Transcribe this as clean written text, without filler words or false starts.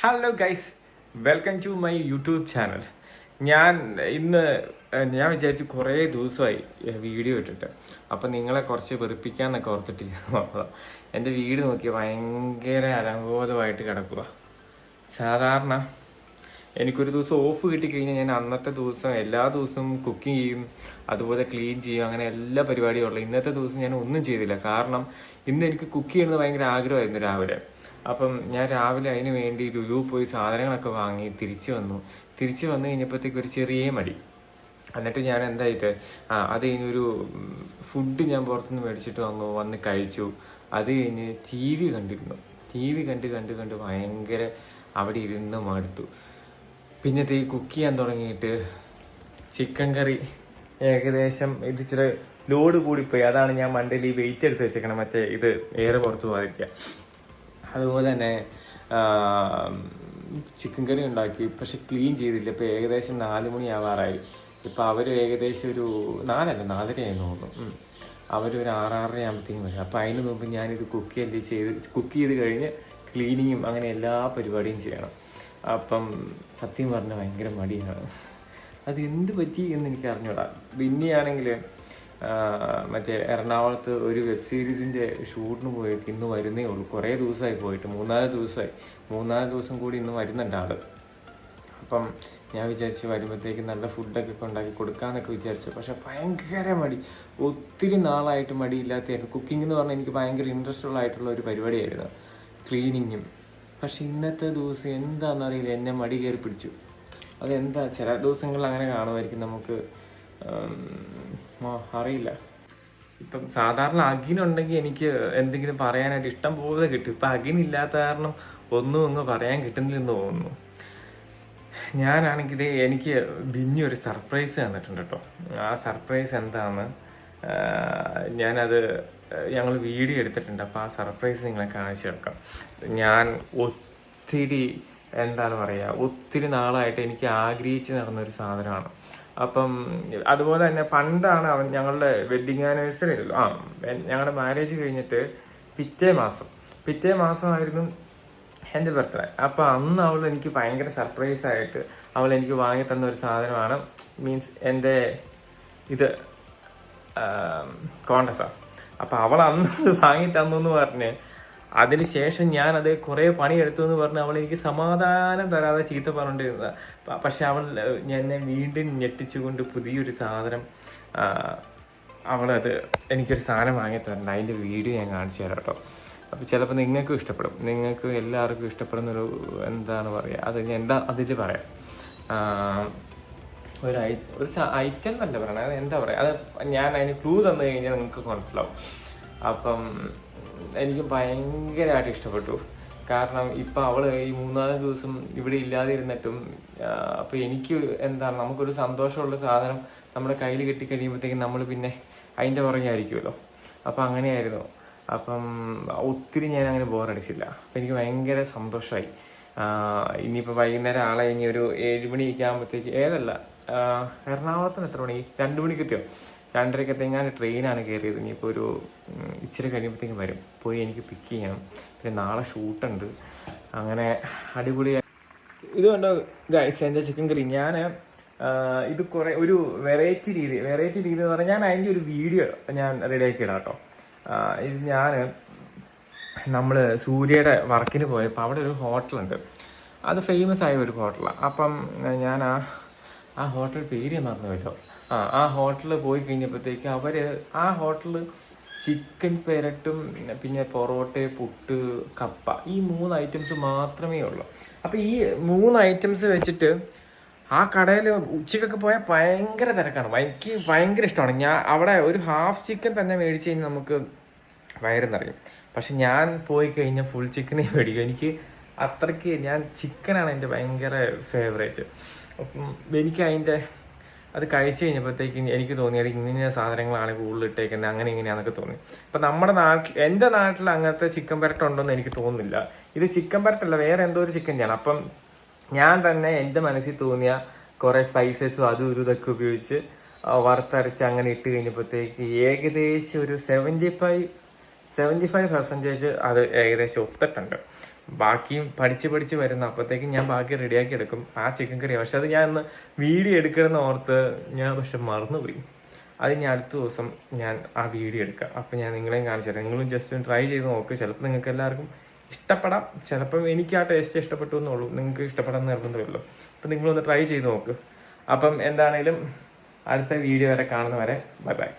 Hello guys, welcome to my YouTube channel. ഇന്ന് ഞാൻ വിചാരിച്ചു കുറേ ദിവസമായി വീഡിയോ ഇട്ടിട്ട്, അപ്പം നിങ്ങളെ കുറച്ച് വെറുപ്പിക്കാമെന്നൊക്കെ ഓർത്തിട്ട് നോക്കുക. എൻ്റെ വീട് നോക്കി ഭയങ്കര അലങ്കോലമായിട്ട് കിടക്കുക. സാധാരണ എനിക്കൊരു ദിവസം ഓഫ് കിട്ടിക്കഴിഞ്ഞാൽ ഞാൻ അന്നത്തെ ദിവസം എല്ലാ ദിവസവും കുക്കിംഗ് ചെയ്യും, അതുപോലെ ക്ലീൻ ചെയ്യും, അങ്ങനെ എല്ലാ പരിപാടിയും ഉള്ളത്. ഇന്നത്തെ ദിവസം ഞാൻ ഒന്നും ചെയ്തില്ല. കാരണം ഇന്ന് എനിക്ക് കുക്ക് ചെയ്യുന്നത് ഭയങ്കര ആഗ്രഹമായിരുന്നു രാവിലെ. അപ്പം ഞാൻ രാവിലെ അതിന് വേണ്ടി ലുലു പോയി സാധനങ്ങളൊക്കെ വാങ്ങി തിരിച്ച് വന്നു കഴിഞ്ഞപ്പോഴത്തേക്ക് ഒരു ചെറിയ മടി. എന്നിട്ട് ഞാൻ എന്തായിട്ട് അത് കഴിഞ്ഞൊരു ഫുഡ് ഞാൻ പുറത്തുനിന്ന് മേടിച്ചിട്ട് വന്ന് കഴിച്ചു. അത് കഴിഞ്ഞ് ടി വി കണ്ട് ഭയങ്കര അവിടെ ഇരുന്ന് മടുത്തു. പിന്നത്തെ ഈ കുക്ക് ചെയ്യാൻ തുടങ്ങിയിട്ട് ചിക്കൻ കറി ഏകദേശം ഇത് ഇച്ചിരി ലോഡ് കൂടിപ്പോയി. അതാണ് ഞാൻ മണ്ടയിൽ ഈ വെയിറ്റ് എടുത്ത് വെച്ചേക്കണം, മറ്റേ ഇത് ഏറെ പുറത്ത് പോകാതിരിക്കുക. അതുപോലെ തന്നെ ചിക്കൻ കറി ഉണ്ടാക്കി, പക്ഷെ ക്ലീൻ ചെയ്തില്ല. ഇപ്പോൾ ഏകദേശം 4 മണിയാവാറായി. ഇപ്പോൾ അവർ ഏകദേശം ഒരു 4:30 തോന്നുന്നു. അവരൊരു 6:30 ആകുമ്പോഴത്തേക്കും വരും. അപ്പോൾ അതിന് മുമ്പ് ഞാനിത് കുക്ക് ചെയ്ത് കഴിഞ്ഞ് ക്ലീനിങ്ങും അങ്ങനെ എല്ലാ പരിപാടിയും ചെയ്യണം. അപ്പം സത്യം പറഞ്ഞാൽ ഭയങ്കര മടിയാണ്. അത് എന്ത് പറ്റി എന്ന് എനിക്ക് അറിഞ്ഞൂടാ. പിന്നെയാണെങ്കിൽ മറ്റേ എറണാകുളത്ത് ഒരു വെബ് സീരീസിൻ്റെ ഷൂട്ടിന് പോയിട്ട് ഇന്ന് വരുന്നേ ഉള്ളൂ. കുറേ ദിവസമായി പോയിട്ട്, 3-4 ദിവസമായി. 3-4 ദിവസം കൂടി ഇന്ന് വരുന്നുണ്ട് ആൾ. അപ്പം ഞാൻ വിചാരിച്ച് വരുമ്പോഴത്തേക്ക് നല്ല ഫുഡൊക്കെ ഉണ്ടാക്കി കൊടുക്കാമെന്നൊക്കെ വിചാരിച്ചു. പക്ഷെ ഭയങ്കര മടി. ഒത്തിരി നാളായിട്ട് മടിയില്ലാത്തതായിരുന്നു. കുക്കിംഗ് എന്ന് പറഞ്ഞാൽ എനിക്ക് ഭയങ്കര ഇൻട്രസ്റ്റബിൾ ആയിട്ടുള്ള ഒരു പരിപാടിയായിരുന്നു, ക്ലീനിങ്ങും. പക്ഷെ ഇന്നത്തെ ദിവസം എന്താണെന്നറിയില്ല, എന്നെ മടി കയറി പിടിച്ചു. അതെന്താ, ചില ദിവസങ്ങളിൽ അങ്ങനെ കാണുമായിരിക്കും, നമുക്ക് അറിയില്ല. ഇപ്പം സാധാരണ അഗിനുണ്ടെങ്കിൽ എനിക്ക് എന്തെങ്കിലും പറയാനായിട്ട് ഇഷ്ടം പോലെ കിട്ടും. ഇപ്പം അഗിനില്ലാത്ത കാരണം ഒന്നും പറയാൻ കിട്ടുന്നില്ലെന്ന് തോന്നുന്നു. ഞാനാണെങ്കിൽ എനിക്ക് ഒരു സർപ്രൈസ് തന്നിട്ടുണ്ട് കേട്ടോ. ആ സർപ്രൈസ് എന്താണെന്ന് ഞങ്ങൾ വീഡിയോ എടുത്തിട്ടുണ്ട്. അപ്പോൾ ആ സർപ്രൈസ് നിങ്ങളെ കാണിച്ചു കേൾക്കാം. ഞാൻ ഒത്തിരി നാളായിട്ട് എനിക്ക് ആഗ്രഹിച്ച് നടന്നൊരു സാധനമാണ്. അപ്പം അതുപോലെ തന്നെ പണ്ടാണ് ഞങ്ങളുടെ വെഡ്ഡിങ് ആനിവേഴ്സറി ഞങ്ങളുടെ മാരേജ് കഴിഞ്ഞിട്ട് പിറ്റേ മാസമായിരുന്നു എൻ്റെ ബർത്ത്ഡേ. അപ്പോൾ അന്ന് അവൾ എനിക്ക് ഭയങ്കര സർപ്രൈസായിട്ട് അവൾ എനിക്ക് വാങ്ങി തന്ന ഒരു സാധനമാണ്, മീൻസ് എൻ്റെ ഇത് കോണ്ടസാണ്. അപ്പോൾ അവൾ അന്ന് വാങ്ങി തന്നു എന്ന് പറഞ്ഞ് അതിന് ശേഷം ഞാനത് കുറേ പണിയെടുത്തു എന്ന് പറഞ്ഞ് അവൾ എനിക്ക് സമാധാനം തരാതെ ചീത്ത പറഞ്ഞിരുന്നത്. പക്ഷെ അവൾ എന്നെ വീണ്ടും ഞെട്ടിച്ചുകൊണ്ട് പുതിയൊരു സാധനം അവളത് എനിക്കൊരു സാധനം വാങ്ങി തരണം. അതിൻ്റെ വീഡിയോ ഞാൻ കാണിച്ചു തരാം കേട്ടോ. അപ്പോൾ ചിലപ്പോൾ നിങ്ങൾക്കും ഇഷ്ടപ്പെടും, നിങ്ങൾക്ക് എല്ലാവർക്കും ഇഷ്ടപ്പെടുന്നൊരു അത് ഞാൻ അതിൽ പറയാം. ഒരു ഐറ്റം എന്നല്ല പറയണത്, അത് ഞാൻ അതിന് ക്ലൂ തന്നു കഴിഞ്ഞാൽ നിങ്ങൾക്ക് മനസ്സിലാവും. അപ്പം എനിക്ക് ഭയങ്കരമായിട്ട് ഇഷ്ടപ്പെട്ടു. കാരണം ഇപ്പം അവൾ ഈ 3-4 ദിവസം ഇവിടെ ഇല്ലാതിരുന്നിട്ടും അപ്പോൾ എനിക്ക് നമുക്കൊരു സന്തോഷമുള്ള സാധനം നമ്മുടെ കയ്യിൽ കിട്ടിക്കഴിയുമ്പോഴത്തേക്കും നമ്മൾ പിന്നെ അതിൻ്റെ പുറകെ ആയിരിക്കുമല്ലോ. അപ്പം അങ്ങനെയായിരുന്നു. അപ്പം ഒത്തിരി ഞാൻ അങ്ങനെ ബോറടിച്ചില്ല. അപ്പം എനിക്ക് ഭയങ്കര സന്തോഷമായി. ഇനിയിപ്പോൾ വൈകുന്നേരം ആളെ ഇനി ഒരു 7 മണിയൊക്കെ ആകുമ്പോഴത്തേക്ക് എറണാകുളത്തിന് എത്ര മണി, 2 മണിക്ക് എത്തിയോ, 2:30 ട്രെയിനാണ് കയറിയത്. ഇനിയിപ്പോൾ ഒരു ഇച്ചിരി കഴിയുമ്പോഴത്തേക്കും വരും. പോയി എനിക്ക് പിക്ക് ചെയ്യണം. പിന്നെ നാളെ ഷൂട്ടുണ്ട്. അങ്ങനെ അടിപൊളിയായി. ഇത് കണ്ടോ ഗൈസ്, എൻ്റെ ചിക്കൻ കറി. ഇത് കുറേ ഒരു വെറൈറ്റി രീതി എന്ന് പറഞ്ഞാൽ ഞാൻ അതിൻ്റെ ഒരു വീഡിയോ ഞാൻ റെഡിയാക്കി ഇടാം കേട്ടോ. ഇത് നമ്മൾ സൂര്യയുടെ വർക്കിന് പോയപ്പോൾ അവിടെ ഒരു ഹോട്ടലുണ്ട്. അത് ഫേമസ് ആയ ഒരു ഹോട്ടലാണ്. അപ്പം ഞാൻ ആ ഹോട്ടൽ പേര് മറന്നുവല്ലോ. ആ ഹോട്ടലിൽ പോയി കഴിഞ്ഞപ്പോഴത്തേക്ക് ആ ഹോട്ടലിൽ ചിക്കൻ പെരട്ടും പിന്നെ പൊറോട്ട, പുട്ട്, കപ്പ, ഈ 3 ഐറ്റംസ് മാത്രമേ ഉള്ളൂ. അപ്പോൾ ഈ 3 ഐറ്റംസ് വെച്ചിട്ട് ആ കടയിൽ ഉച്ചക്കൊക്കെ പോയാൽ ഭയങ്കര തിരക്കാണ്. എനിക്ക് ഭയങ്കര ഇഷ്ടമാണ്. ഞാൻ അവിടെ ഒരു ഹാഫ് ചിക്കൻ തന്നെ മേടിച്ച് കഴിഞ്ഞാൽ നമുക്ക് വയറ് നിറയും. പക്ഷെ ഞാൻ പോയി കഴിഞ്ഞാൽ ഫുൾ ചിക്കനേ മേടിക്കും. എനിക്ക് അത്രയ്ക്ക് ചിക്കനാണ് എൻ്റെ ഭയങ്കര ഫേവറേറ്റ്. അപ്പം എനിക്ക് അത് കഴിച്ച് കഴിഞ്ഞപ്പോഴത്തേക്ക് എനിക്ക് തോന്നി അത് ഇങ്ങനെ സാധനങ്ങളാണ് കൂടുതൽ ഇട്ടേക്കുന്നത്, അങ്ങനെ ഇങ്ങനെയാണെന്നൊക്കെ തോന്നി. അപ്പം എൻ്റെ നാട്ടിൽ അങ്ങനത്തെ ചിക്കൻ പെരട്ടുണ്ടോയെന്ന് എനിക്ക് തോന്നുന്നില്ല. ഇത് ചിക്കൻ പെരട്ടല്ല, വേറെ എന്തോ ഒരു ചിക്കൻ്റെയാണ്. അപ്പം ഞാൻ തന്നെ എൻ്റെ മനസ്സിൽ തോന്നിയ കുറേ സ്പൈസസും അതും ഇതൊക്കെ ഉപയോഗിച്ച് വറുത്തരച്ച് അങ്ങനെ ഇട്ട് കഴിഞ്ഞപ്പോഴത്തേക്ക് ഏകദേശം ഒരു 75% അത് ഏകദേശം ഒത്തിട്ടുണ്ട്. ബാക്കിയും പഠിച്ച് വരുന്ന അപ്പോഴത്തേക്കും ഞാൻ ബാക്കി റെഡിയാക്കി എടുക്കും ആ ചിക്കൻ കറി. പക്ഷെ അത് ഞാൻ ഇന്ന് വീഡിയോ എടുക്കണമെന്ന് ഓർത്ത് ഞാൻ പക്ഷെ മറന്നുപോയി. അത് ഞാൻ അടുത്ത ദിവസം ഞാൻ ആ വീഡിയോ എടുക്കാം. അപ്പം ഞാൻ നിങ്ങളെയും കാണിച്ചു തരാം. നിങ്ങളും ജസ്റ്റ് ഒന്ന് ട്രൈ ചെയ്ത് നോക്ക്. ചിലപ്പോൾ നിങ്ങൾക്ക് എല്ലാവർക്കും ഇഷ്ടപ്പെടാം, ചിലപ്പോൾ എനിക്ക് ആ ടേസ്റ്റ് ഇഷ്ടപ്പെട്ടു എന്നുള്ളൂ, നിങ്ങൾക്ക് ഇഷ്ടപ്പെടാൻ നിർബന്ധമല്ലോ. അപ്പം നിങ്ങളൊന്ന് ട്രൈ ചെയ്ത് നോക്ക്. അപ്പം എന്താണേലും അടുത്ത വീഡിയോ വരെ കാണുന്നവരെ ബൈ ബൈ.